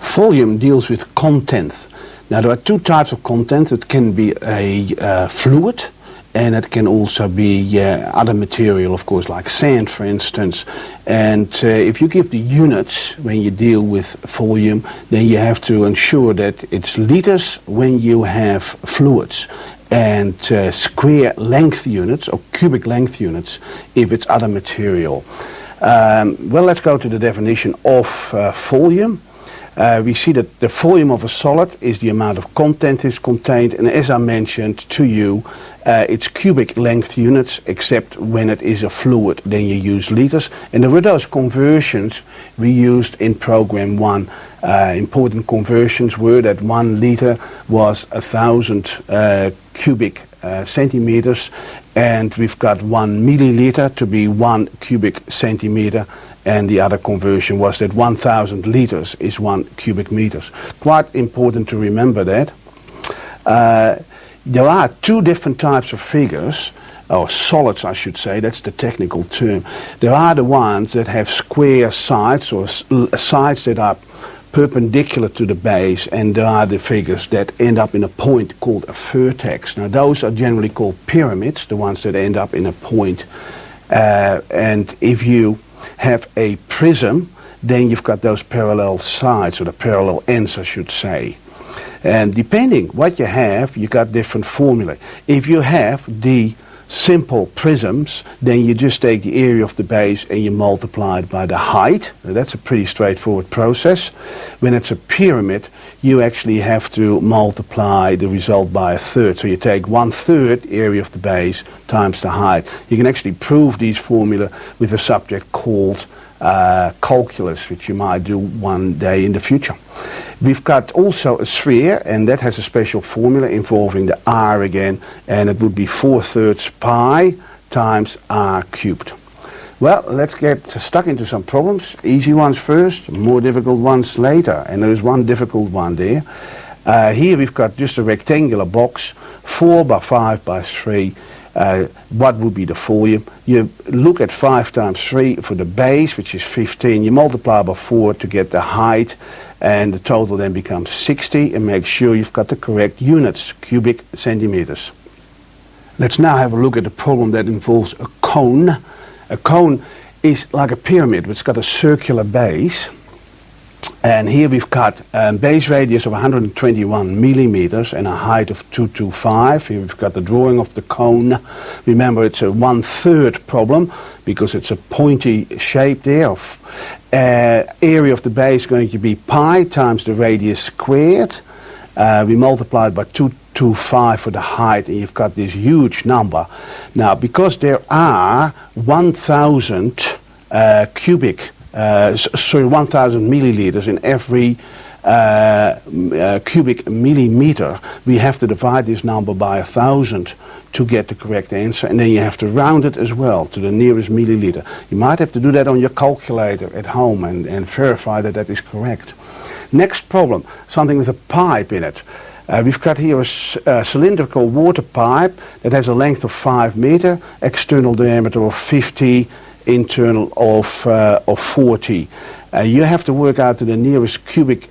Volume deals with content. Now there are two types of content. It can be a fluid, and it can also be other material, of course, like sand, for instance. And if you give the units when you deal with volume, then you have to ensure that it's liters when you have fluids, and square length units or cubic length units if it's other material. Well, let's go to the definition of volume. We see that the volume of a solid is the amount of content is contained, and as I mentioned to you, it's cubic length units, except when it is a fluid, then you use liters. And there were those conversions we used in program 1. Important conversions were that 1 liter was 1,000 cubic centimeters, and we've got 1 milliliter to be 1 cubic centimeter, and the other conversion was that 1,000 liters is 1 cubic meters. Quite important to remember that. There are two different types of figures, or solids I should say, that's the technical term. There are the ones that have square sides, or sides that are perpendicular to the base, and there are the figures that end up in a point called a vertex. Now those are generally called pyramids, the ones that end up in a point. And if you have a prism, then you've got those parallel sides, or the parallel ends I should say. And depending what you have, you got different formulae. If you have the simple prisms, then you just take the area of the base and you multiply it by the height. Now, that's a pretty straightforward process. When it's a pyramid, you actually have to multiply the result by a third. So you take 1/3 area of the base times the height. You can actually prove these formula with a subject called calculus, which you might do one day in the future. We've got also a sphere, and that has a special formula involving the r again, and it would be 4/3 pi times r cubed. Well, let's get stuck into some problems. Easy ones first, more difficult ones later, and there's one difficult one there. Here we've got just a rectangular box, 4 by 5 by 3. What would be the volume? You look at 5 times 3 for the base, which is 15. You multiply by 4 to get the height, and the total then becomes 60, and make sure you've got the correct units, cubic centimeters. Let's now have a look at the problem that involves a cone. A cone is like a pyramid, which has got a circular base. And here we've got a base radius of 121 millimeters and a height of 225. Here we've got the drawing of the cone. Remember, it's a 1/3 problem because it's a pointy shape there. Area of the base is going to be pi times the radius squared. We multiply it by 225 for the height, and you've got this huge number. Now, because there are 1,000 1,000 milliliters in every cubic millimeter, we have to divide this number by 1,000 to get the correct answer, and then you have to round it as well to the nearest milliliter. You might have to do that on your calculator at home and verify that that is correct. Next problem, something with a pipe in it. We've got here a cylindrical water pipe that has a length of 5 meters, external diameter of 50, internal of 40. You have to work out to the nearest cubic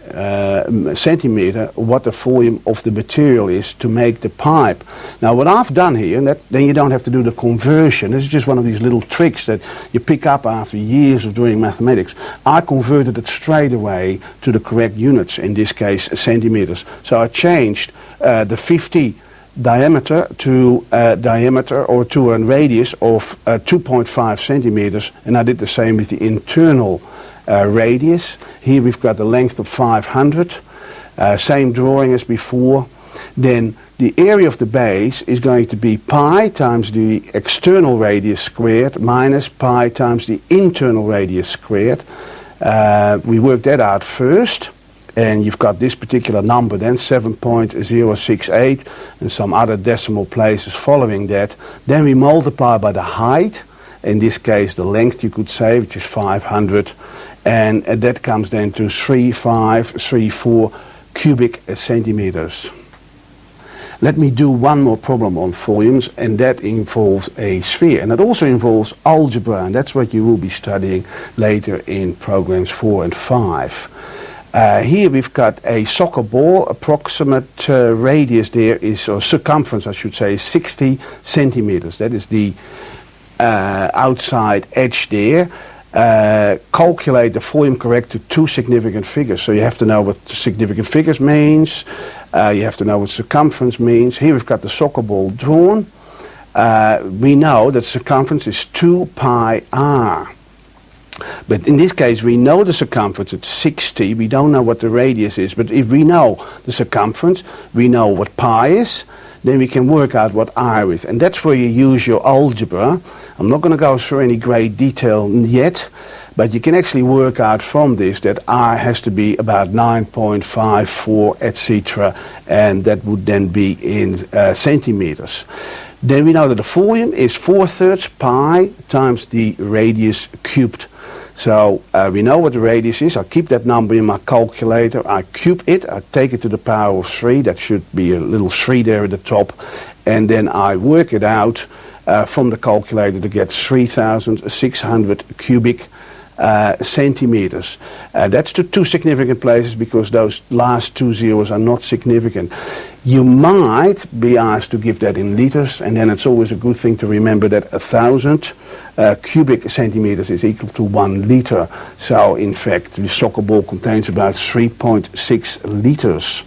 centimeter what the volume of the material is to make the pipe. Now what I've done here, and then you don't have to do the conversion, this is just one of these little tricks that you pick up after years of doing mathematics. I converted it straight away to the correct units, in this case centimeters. So I changed the 50 diameter to a radius of 2.5 centimeters, and I did the same with the internal radius. Here we've got the length of 500, same drawing as before. Then the area of the base is going to be pi times the external radius squared minus pi times the internal radius squared. We work that out first, and you've got this particular number then, 7.068, and some other decimal places following that. Then we multiply by the height, in this case the length you could say, which is 500, and that comes then to 3534 cubic centimeters. Let me do one more problem on volumes, and that involves a sphere, and it also involves algebra, and that's what you will be studying later in programs 4 and 5. Here we've got a soccer ball. Approximate radius there is, or circumference I should say, is 60 centimeters. That is the outside edge there. Calculate the volume correct to two significant figures. So you have to know what significant figures means. You have to know what circumference means. Here we've got the soccer ball drawn. We know that circumference is 2 pi r. But in this case we know the circumference at 60. We don't know what the radius is. But if we know the circumference, we know what pi is, then we can work out what r is. And that's where you use your algebra. I'm not going to go through any great detail yet, but you can actually work out from this that r has to be about 9.54, etc. And that would then be in centimeters. Then we know that the volume is 4/3 pi times the radius cubed. So we know what the radius is. I keep that number in my calculator. I cube it. I take it to the power of 3. That should be a little 3 there at the top. And then I work it out from the calculator to get 3,600 cubic centimeters. That's to two significant places because those last two zeros are not significant. You might be asked to give that in liters, and then it's always a good thing to remember that 1,000 cubic centimeters is equal to 1 liter. So in fact the soccer ball contains about 3.6 liters.